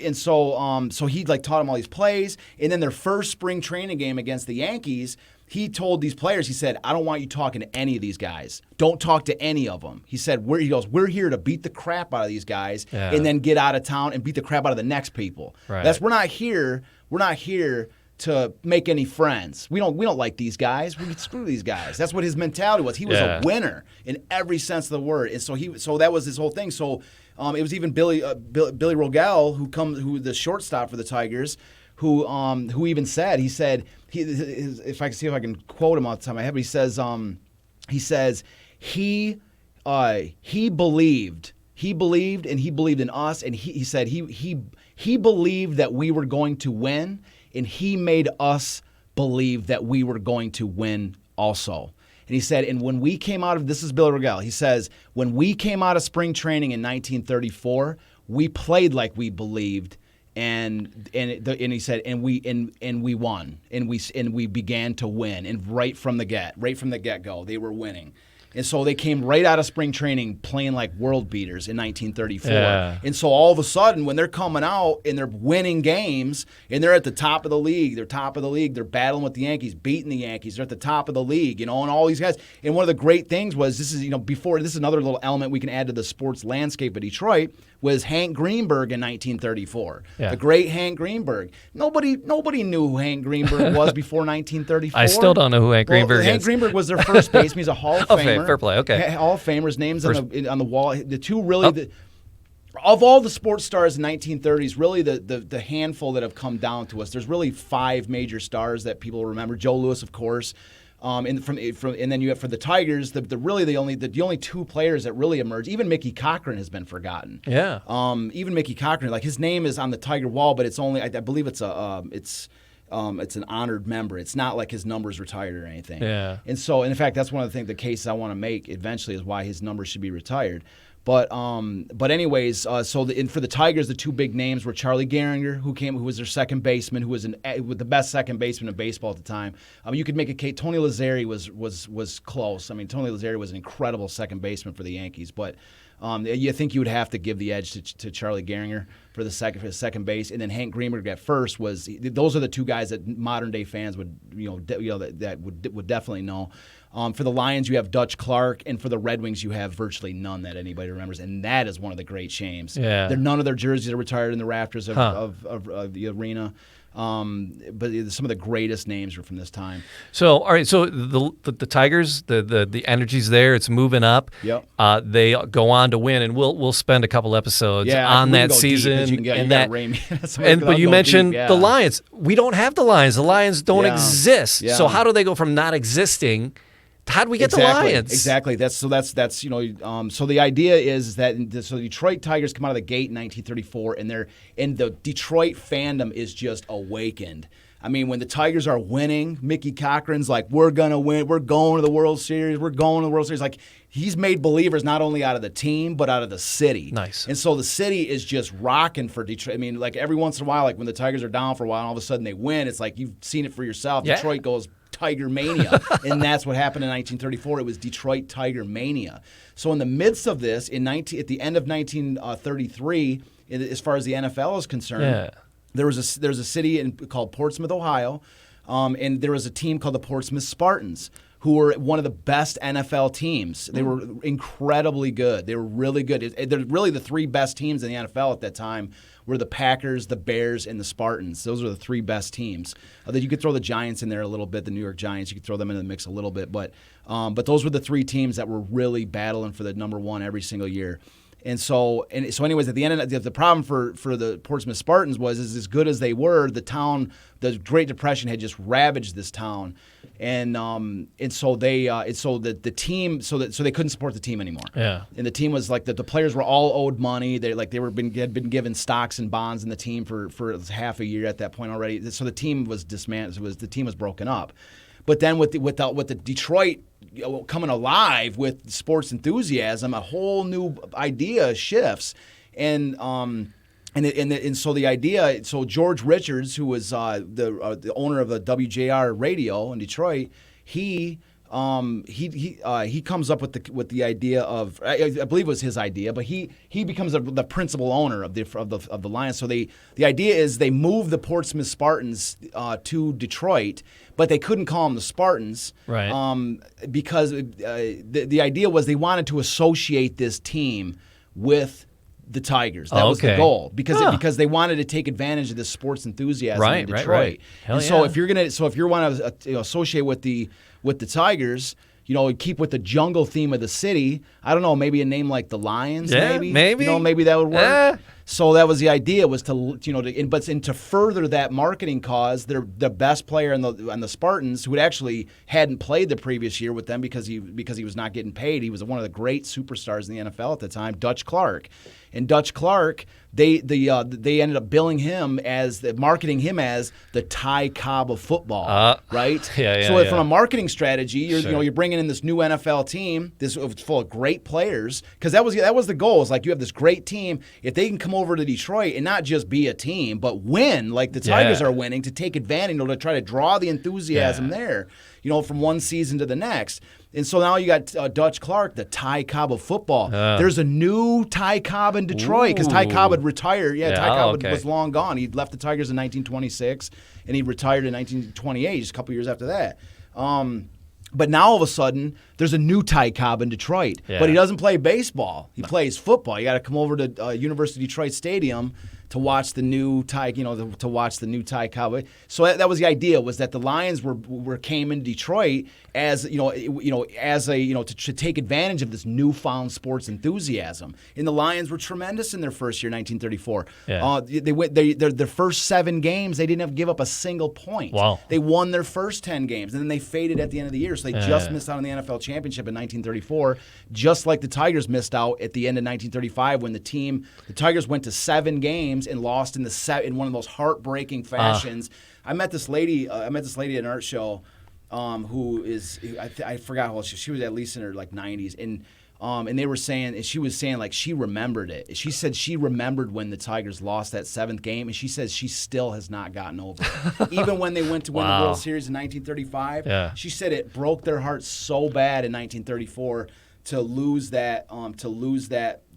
like taught them all these plays. And then their first spring training game against the Yankees, he told these players, he said, I don't want you talking to any of these guys. Don't talk to any of them. He said, we're here to beat the crap out of these guys and then get out of town and beat the crap out of the next people. Right. We're not here to make any friends. We don't like these guys. We screw these guys. That's what his mentality was. He was a winner in every sense of the word. And so that was his whole thing. So it was even Billy Rogel who the shortstop for the Tigers, who even said, if I can see if I can quote him off the top of my head, but he says he believed and he believed in us, and he said he believed that we were going to win, and he made us believe that we were going to win also. And he said, and when we came out of, this is Billy Rogel, he says, when we came out of spring training in 1934, we played like we believed, and he said, and we won, and we began to win, and right from the get-go, they were winning. And so they came right out of spring training playing like world beaters in 1934. Yeah. And so all of a sudden, when they're coming out and they're winning games and they're at the top of the league, they're battling with the Yankees, beating the Yankees, they're at the top of the league, and all these guys. And one of the great things was, this is another little element we can add to the sports landscape of Detroit, was Hank Greenberg in 1934. Yeah. The great Hank Greenberg. Nobody knew who Hank Greenberg was before 1934. I still don't know who Hank Greenberg is. Hank Greenberg was their first baseman. He's a Hall of Famer. Fair play. Okay. Hall of Famer. His name's on the wall. The two really, of all the sports stars in 1930s, really the handful that have come down to us. There's really 5 major stars that people remember. Joe Louis, of course. And then you have for the Tigers, the only 2 players that really emerged. Even Mickey Cochran has been forgotten. Yeah. Even Mickey Cochran, like his name is on the Tiger wall, but it's only I believe it's an honored member. It's not like his number's retired or anything. Yeah. And so, in fact, that's one of the cases I want to make eventually is why his number should be retired. But anyways, for the Tigers, the 2 big names were Charlie Gehringer, who was their second baseman, who was the best second baseman in baseball at the time. You could make a case. Tony Lazzeri was close. I mean, Tony Lazzeri was an incredible second baseman for the Yankees, but you think you would have to give the edge to Charlie Gehringer for the second base, and then Hank Greenberg at first those are the 2 guys that modern day fans would that would definitely know. For the Lions, you have Dutch Clark, and for the Red Wings, you have virtually none that anybody remembers, and that is one of the great shames. Yeah. None of their jerseys are retired in the rafters of the arena. But some of the greatest names are from this time. So, all right. So the Tigers, the energy's there. It's moving up. Yep. They go on to win, and we'll spend a couple episodes on that season. But you mentioned the Lions. We don't have the Lions. The Lions don't exist. Yeah. So how do they go from not existing? How do we get the Lions? Exactly. That's so the idea is that the Detroit Tigers come out of the gate in 1934, and the Detroit fandom is just awakened. I mean, when the Tigers are winning, Mickey Cochran's like, "We're gonna win. We're going to the World Series. We're going to the World Series." Like, he's made believers not only out of the team but out of the city. Nice. And so the city is just rocking for Detroit. I mean, like every once in a while, like when the Tigers are down for a while, and all of a sudden they win. It's like you've seen it for yourself. Yeah. Detroit goes Tiger Mania, and that's what happened in 1934. It was Detroit Tiger Mania. So in the midst of this, at the end of 1933, as far as the NFL is concerned, there's a city called Portsmouth, Ohio, and there was a team called the Portsmouth Spartans, who were one of the best NFL teams. They were incredibly good. They were really good. They're really the three best teams in the NFL at that time were the Packers, the Bears, and the Spartans. Those are the three best teams. That you could throw the Giants in there a little bit, the New York Giants. You could throw them into the mix a little bit. But those were the three teams that were really battling for the number one every single year. And so anyways, at the end of the problem for the Portsmouth Spartans was as good as they were, the Great Depression had just ravaged this town, and so they couldn't support the team anymore. Yeah. And the team was like the players were all owed money. Had been given stocks and bonds in the team for half a year at that point already. So the team was dismantled. The team was broken up. But then with the Detroit coming alive with sports enthusiasm, a whole new idea shifts, and so the idea. So George Richards, who was the owner of the WJR radio in Detroit, he comes up with the idea of, I believe it was his idea, but he becomes the principal owner of the Lions. So the idea is they move the Portsmouth Spartans to Detroit, but they couldn't call them the Spartans, right? Because the idea was they wanted to associate this team with the Tigers. That was the goal, because they wanted to take advantage of this sports enthusiasm in Detroit. Right. And so if you want to associate with the Tigers, keep with the jungle theme of the city. I don't know, maybe a name like the Lions, maybe maybe that would work. So that was the idea, was to further that marketing cause. The best player in the Spartans, who actually hadn't played the previous year with them because he was not getting paid. He was one of the great superstars in the NFL at the time, Dutch Clark. And Dutch Clark, they ended up marketing him as the Ty Cobb of football, right? From a marketing strategy, you're bringing in this new NFL team, this full of great players, because that was the goal. Is like, you have this great team. If they can come over to Detroit and not just be a team, but win like the Tigers are winning, to take advantage, to try to draw the enthusiasm there, from one season to the next. And so now you got Dutch Clark, the Ty Cobb of football. There's a new Ty Cobb in Detroit, because Ty Cobb had retired. Ty Cobb was long gone. He left the Tigers in 1926, and he retired in 1928, just a couple years after that. But now all of a sudden, there's a new Ty Cobb in Detroit. But he doesn't play baseball. He plays football. You got to come over to University of Detroit Stadium to watch the new Ty, to watch the new Ty Cobb. So that was the idea, was that the Lions came in Detroit as to take advantage of this newfound sports enthusiasm. And the Lions were tremendous in their first year, 1934. Their first 7 games, they didn't give up a single point. Wow. They won their first 10 games, and then they faded at the end of the year. So they just missed out on the NFL championship in 1934, just like the Tigers missed out at the end of 1935 when the Tigers went to 7 games and lost in one of those heartbreaking fashions. I met this lady at an art show, who is, I forgot how old she was, at least in her 90s, and they were saying, and she was saying, like, she remembered it. She said she remembered when the Tigers lost that 7th game, and she says she still has not gotten over it. Even when they went to win the World Series in 1935, she said it broke their hearts so bad in 1934 to lose that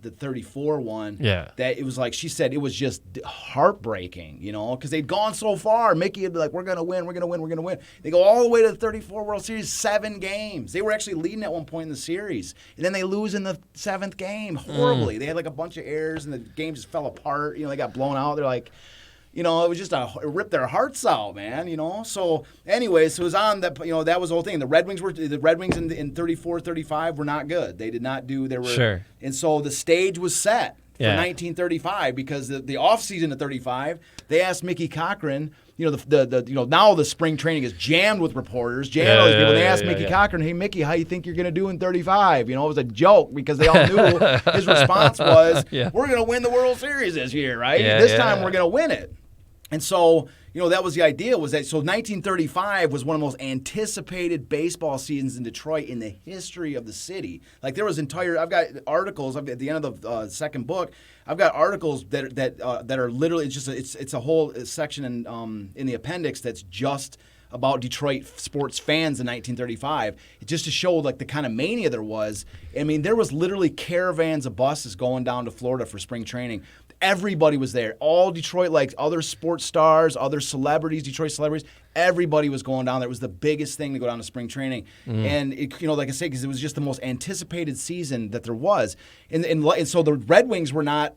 the 34 one, that it was like, she said it was just heartbreaking, because they'd gone so far. Mickey would be like, we're going to win. They go all the way to the 34 World Series, 7 games. They were actually leading at one point in the series, and then they lose in the 7th game horribly. They had like a bunch of errors, and the game just fell apart. They got blown out. They're like, it was just it ripped their hearts out, man. So anyways, it was on that. That was the whole thing. The Red Wings in 34, 35 were not good. They did not do. Sure. And so the stage was set for 1935 because the off season of 35, they asked Mickey Cochran. Now the spring training is jammed with reporters, all these people. They asked Mickey Cochran, "Hey Mickey, how you think you're going to do in 35?" It was a joke because they all knew his response was, "We're going to win the World Series this year, right? This time we're going to win it." And so, that was the idea. So 1935 was one of the most anticipated baseball seasons in Detroit in the history of the city. Like there was I've got articles at the end of the second book. I've got articles that are literally it's a whole section in the appendix that's just about Detroit sports fans in 1935, just to show like the kind of mania there was. I mean, there was literally caravans of buses going down to Florida for spring training. Everybody was there. All Detroit, like other sports stars, other celebrities, Detroit celebrities, everybody was going down there. It was the biggest thing to go down to spring training. And, like I say, because it was just the most anticipated season that there was. And so the Red Wings were not,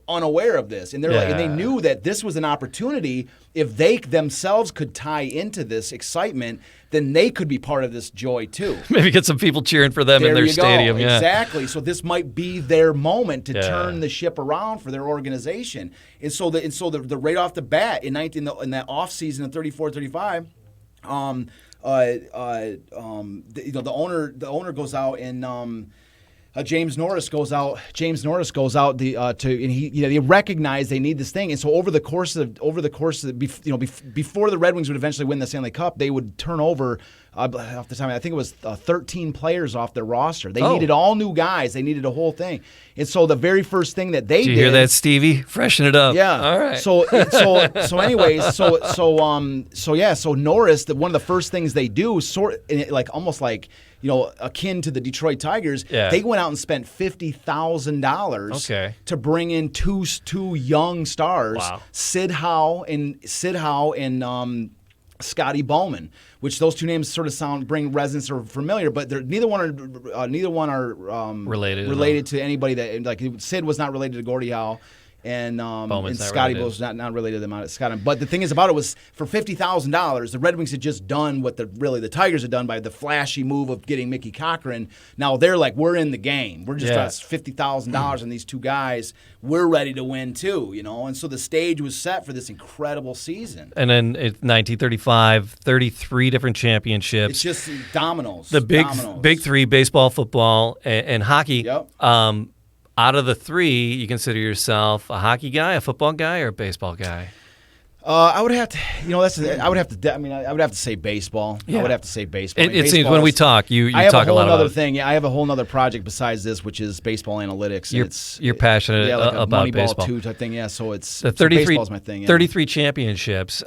unaware of this. And and they knew that this was an opportunity. If they themselves could tie into this excitement, then they could be part of this joy too. Maybe get some people cheering for them in their stadium. Yeah. Exactly. So this might be their moment to turn the ship around for their organization. And so the right off the bat in that off season of 34-35, the owner goes out and. James Norris goes out. They recognize they need this thing, and so over the course of before the Red Wings would eventually win the Stanley Cup, they would turn over off the time. I think it was 13 players off their roster. They needed all new guys. They needed a whole thing, and so the very first thing that they did. Did you hear that, Stevie? Freshen it up. Yeah. All right. So Norris, one of the first things they do, almost like. Akin to the Detroit Tigers, they went out and spent $50,000 to bring in two young stars, Sid Howe and Scotty Bowman, which those two names sort of bring resonance or familiar, but neither one are related to anybody that like Sid was not related to Gordie Howe. And Scotty was not related to them. Scott, but the thing is about it was for $50,000, the Red Wings had just done what the Tigers had done by the flashy move of getting Mickey Cochran. Now they're like, we're in the game. We're just $50,000 on these two guys. We're ready to win too, And so the stage was set for this incredible season. And then in 1935, 33 different championships. It's just dominoes. The big three: baseball, football, and hockey. Yep. Out of the three, you consider yourself a hockey guy, a football guy, or a baseball guy? I would have to, I would have to say baseball. Yeah. I would have to say baseball. It seems when we talk, you I have talk a lot about thing. Yeah, I have a whole other project besides this, which is baseball analytics. You're passionate like about Moneyball baseball 2 type thing. Yeah, so it's the 33. Baseball's my thing. Yeah. 33 championships.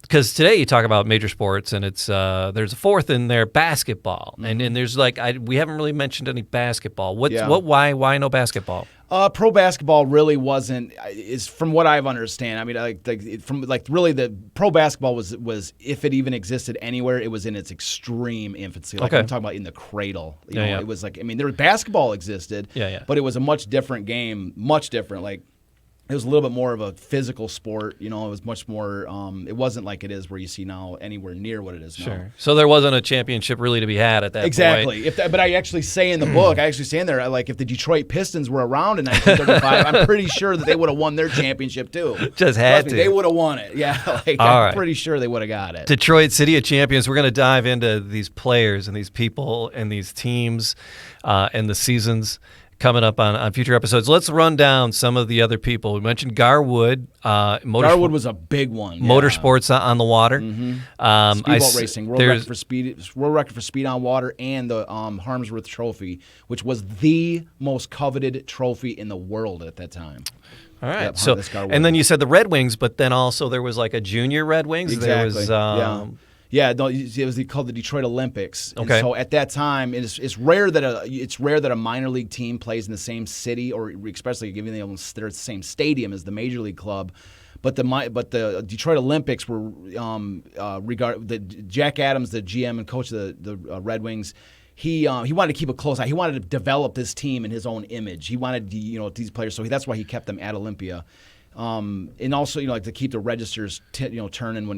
Because today you talk about major sports, and it's there's a fourth in there, basketball, and there's we haven't really mentioned any basketball. Why no basketball? Pro basketball really wasn't, is from what I understand. I mean, really the pro basketball was if it even existed anywhere, it was in its extreme infancy. I'm talking about in the cradle. It was basketball existed, but it was a much different game, much different. It was a little bit more of a physical sport. It was much more. It wasn't like it is where you see now anywhere near what it is now. Sure. So there wasn't a championship really to be had at that point. Exactly. But I actually say in the book, if the Detroit Pistons were around in 1935, I'm pretty sure that they would have won their championship too. Just had to. They would have won it. Yeah. I'm pretty sure they would have got it. Detroit, City of Champions. We're going to dive into these players and these people and these teams and the seasons coming up on future episodes. Let's run down some of the other people. We mentioned Garwood. Garwood was a big one. Yeah. Motorsports on the water. Speedboat racing. World record for speed on water, and the Harmsworth Trophy, which was the most coveted trophy in the world at that time. All right. And then you said the Red Wings, but then also there was like a junior Red Wings. Exactly. There was, Yeah, no, it was called the Detroit Olympics. Okay. And so at that time, it's rare that a minor league team plays in the same city, or especially given they're the same stadium as the major league club. But the Detroit Olympics were Jack Adams, the GM and coach of the Red Wings. He wanted to keep a close eye. He wanted to develop this team in his own image. He wanted these players, so that's why he kept them at Olympia. And also, like to keep the registers, turning when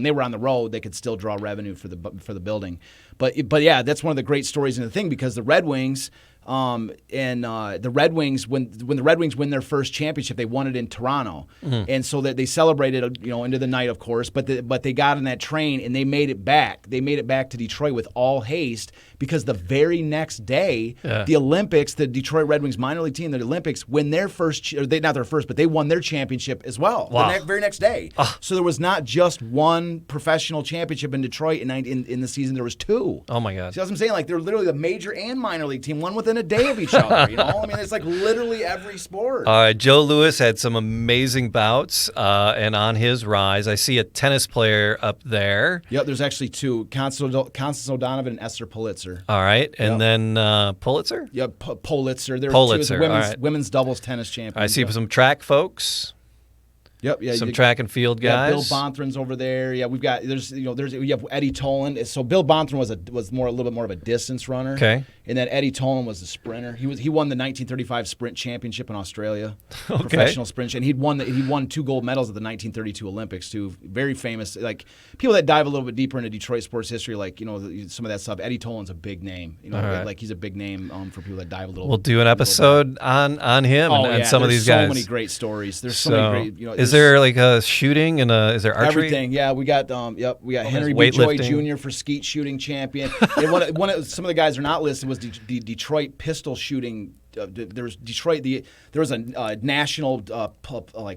they were on the road, they could still draw revenue for the building. But yeah, that's one of the great stories in the thing, because the Red Wings. The Red Wings, when the Red Wings win their first championship, they won it in Toronto, and so that they celebrated, into the night, of course. But they got on that train and they made it back. They made it back to Detroit with all haste, because the very next day, the Olympics, the Detroit Red Wings minor league team, the Olympics, win their first, not their first, but they won their championship as well. Wow. The very next day. So there was not just one professional championship in Detroit in the season. There was two. Oh my God! See what I'm saying? Like, they're literally the major and minor league team, one within a day of each other. I mean, it's like literally every sport. All right, Joe Louis had some amazing bouts, and on his rise, I see a tennis player up there. Yep, there's actually two: Constance O'Donovan and Esther Pulitzer. All right, and then Pulitzer. Yep, Pulitzer. There Pulitzer. Were women's doubles tennis champions. I see some track folks. Yep, yeah. Some track and field guys. Bill Bonthren's over there. Yeah, we have Eddie Tollen. So Bill Bonthren was a little bit more of a distance runner. Okay. And then Eddie Tollen was a sprinter. He won the 1935 sprint championship in Australia. Okay. Professional sprint, and he won 2 gold medals at the 1932 Olympics too. Very famous. Like, people that dive a little bit deeper into Detroit sports history, like some of that stuff. Eddie Tollen's a big name. Right. Like, he's a big name for people that dive a little. We'll do an episode on him and some of these guys. There's so many great stories. There's so many great. Is there like a shooting and is there archery? Everything. Yeah, we got Henry B. Joy Jr. for skeet shooting champion. And some of the guys are not listed was the Detroit pistol shooting. There was a national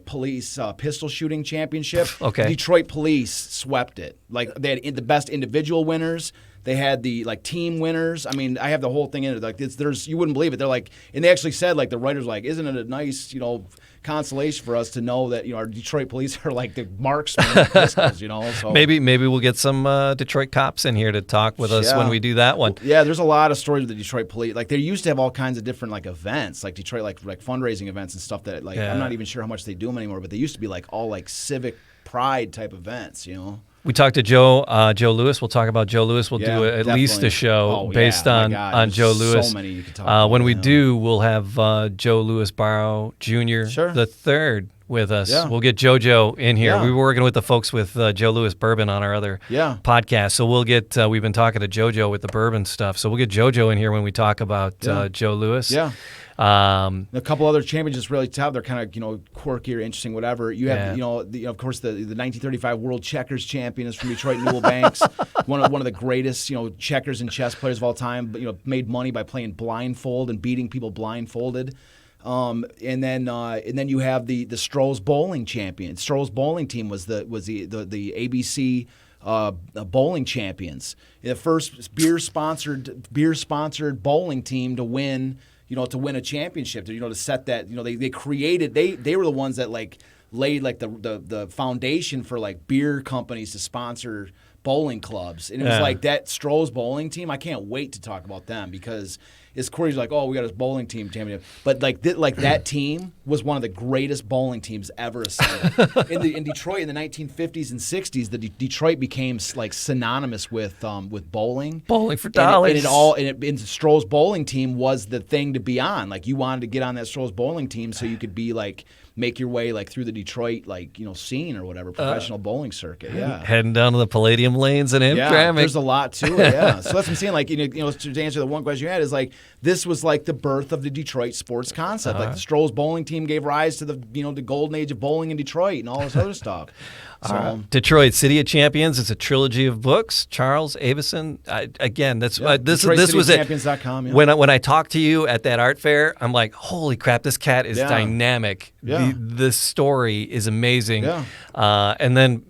police pistol shooting championship. Okay. Detroit police swept it. Like, they had the best individual winners. They had the team winners. I mean, I have the whole thing in it. Like, you wouldn't believe it. They're like, and they actually said, like, the writers were like, isn't it a nice consolation for us to know that our Detroit police are like the marksmen of pistols, So maybe we'll get some Detroit cops in here to talk with us when we do that one. Yeah, there's a lot of stories of the Detroit police. Like, they used to have all kinds of different events, like Detroit like fundraising events and stuff that I'm not even sure how much they do them anymore, but they used to be all civic pride type events, We talked to Joe Louis. We'll talk about Joe Louis. We'll do at least a show based on Joe Louis. So many you could talk about. When we do, we'll have Joe Louis Barrow Jr. the third with us. Yeah. We'll get JoJo in here. Yeah. We were working with the folks with Joe Louis Bourbon on our other podcast. So we'll get, we've been talking to JoJo with the bourbon stuff. So we'll get JoJo in here when we talk about Joe Louis. Yeah. A couple other championships really tough. They're kind of quirky or interesting, whatever. You have of course the 1935 World Checkers champion is from Detroit, Newell Banks, one of the greatest checkers and chess players of all time. But made money by playing blindfold and beating people blindfolded. And then you have the Stroh's bowling champion. Stroh's bowling team was the ABC bowling champions, the first beer sponsored bowling team to win. To win a championship, to set that, they created, they were the ones that laid the foundation for beer companies to sponsor bowling clubs. And it was like that Stroh's bowling team. I can't wait to talk about them, because it's Corey's like, oh, we got his bowling team championship. But that team was one of the greatest bowling teams ever assembled. in Detroit in the 1950s and 60s, the Detroit became synonymous with bowling. Bowling for dollars. And Stroh's bowling team was the thing to be on. You wanted to get on that Stroh's bowling team so you could be make your way through the Detroit scene or whatever, professional bowling circuit. Yeah. Heading down to the Palladium lanes and Amtrak. There's a lot to it. Yeah. So that's what I'm saying. To answer the one question you had is this was the birth of the Detroit sports concept. The Stroh's bowling team gave rise to the the golden age of bowling in Detroit and all this other stuff. So Detroit City of Champions. It's a trilogy of books. Charles Avison. Again, that's this was it. Champions.com, When I talked to you at that art fair, I'm like, holy crap, this cat is dynamic. Yeah. The story is amazing. Yeah. And then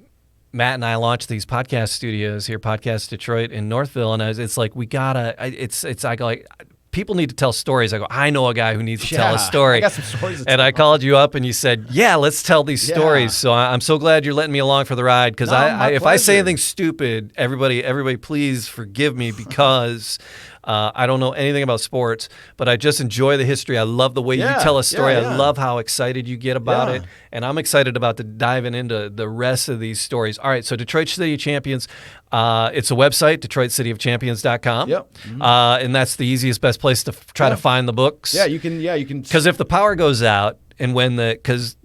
Matt and I launched these podcast studios here, Podcast Detroit in Northville, and it's like we gotta. It's like. People need to tell stories. I go, I know a guy who needs to tell a story. I got some stories to tell. And I called you up and you said, yeah, let's tell these stories. So I'm so glad you're letting me along for the ride, because if I say anything stupid, everybody please forgive me, because I don't know anything about sports, but I just enjoy the history. I love the way you tell a story. I love how excited you get about it. And I'm excited about diving into the rest of these stories. All right, so Detroit City of Champions. It's a website, DetroitCityOfChampions.com. Yep. And that's the easiest, best place to try to find the books. Yeah, you can. Because if the power goes out, and because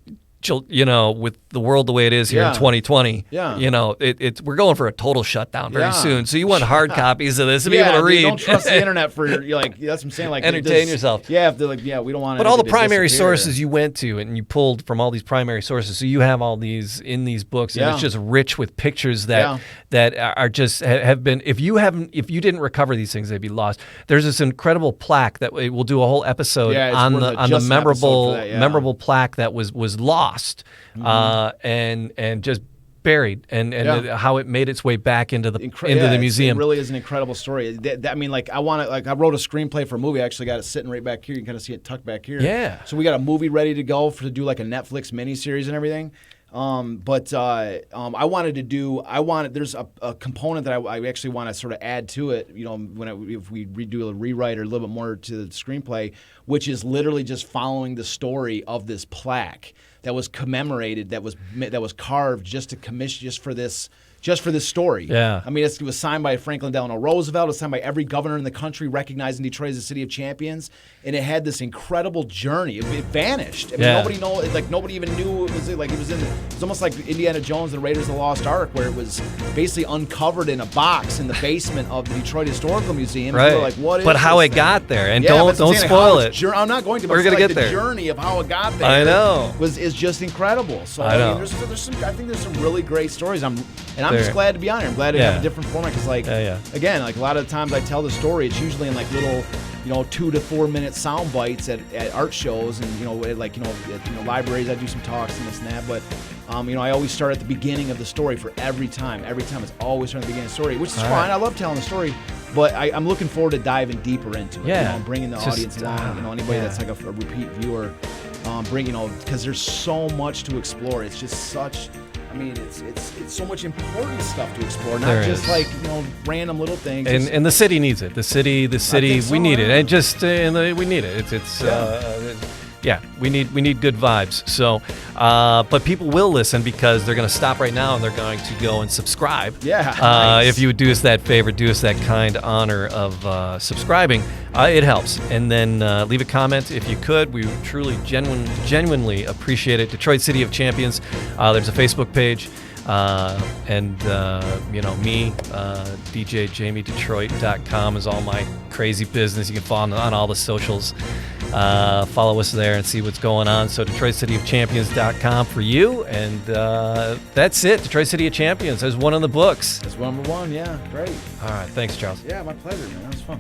with the world the way it is here in 2020, we're going for a total shutdown very soon. So you want hard copies of this to be able to read. Don't trust the internet for that's what I'm saying. Like entertain yourself. Yeah, we don't want. But all the primary sources you went to and you pulled from all these primary sources, so you have all these in these books, and it's just rich with pictures that are just have been. If you didn't recover these things, they'd be lost. There's this incredible plaque that we'll do a whole episode on the memorable plaque that was lost. And just buried, and how it made its way back into the museum. It really is an incredible story. I wrote a screenplay for a movie. I actually got it sitting right back here. You can kind of see it tucked back here. Yeah. So we got a movie ready to go to do like a Netflix miniseries and everything. There's a component that I actually want to sort of add to it, if we redo a rewrite or a little bit more to the screenplay, which is literally just following the story of this plaque that was commemorated, that was carved just for this story. Yeah. I mean, it was signed by Franklin Delano Roosevelt. It was signed by every governor in the country, recognizing Detroit as a city of champions. And it had this incredible journey. It vanished. I mean, nobody even knew it was like it was almost like Indiana Jones and the Raiders of the Lost Ark, where it was basically uncovered in a box in the basement of the Detroit Historical Museum. Right. And we were like, what is But how it got there, and don't spoil it. I'm not going to. But we're going to get the there. The journey of how it got there. I know. is just incredible. So I know. I think there's some really great stories. I'm just glad to be on here. I'm glad to have a different format because, again, like a lot of the times I tell the story, it's usually in like little, 2 to 4 minute sound bites at art shows and at libraries. I do some talks and this and that, but I always start at the beginning of the story for every time. Every time it's always from the beginning of the story, which is fine. Right. I love telling the story, but I'm looking forward to diving deeper into it. Yeah, bringing the audience along. Anybody that's like a repeat viewer, because there's so much to explore. It's just such. I mean, it's so much important stuff to explore, not just random little things. And the city needs it. The city, we need it. And just we need it. We need good vibes. So, but people will listen because they're going to stop right now and they're going to go and subscribe. Yeah. Nice. If you would do us that favor, do us that kind honor of subscribing, it helps. And then leave a comment if you could. We truly, genuinely appreciate it. Detroit City of Champions. There's a Facebook page. Me, DJJamieDetroit.com is all my crazy business. You can follow on all the socials. Follow us there and see what's going on. So DetroitCityOfChampions.com for you. And that's it. Detroit City of Champions. There's one in the books. That's number one. Yeah, great. All right. Thanks, Charles. Yeah, my pleasure, man. That was fun.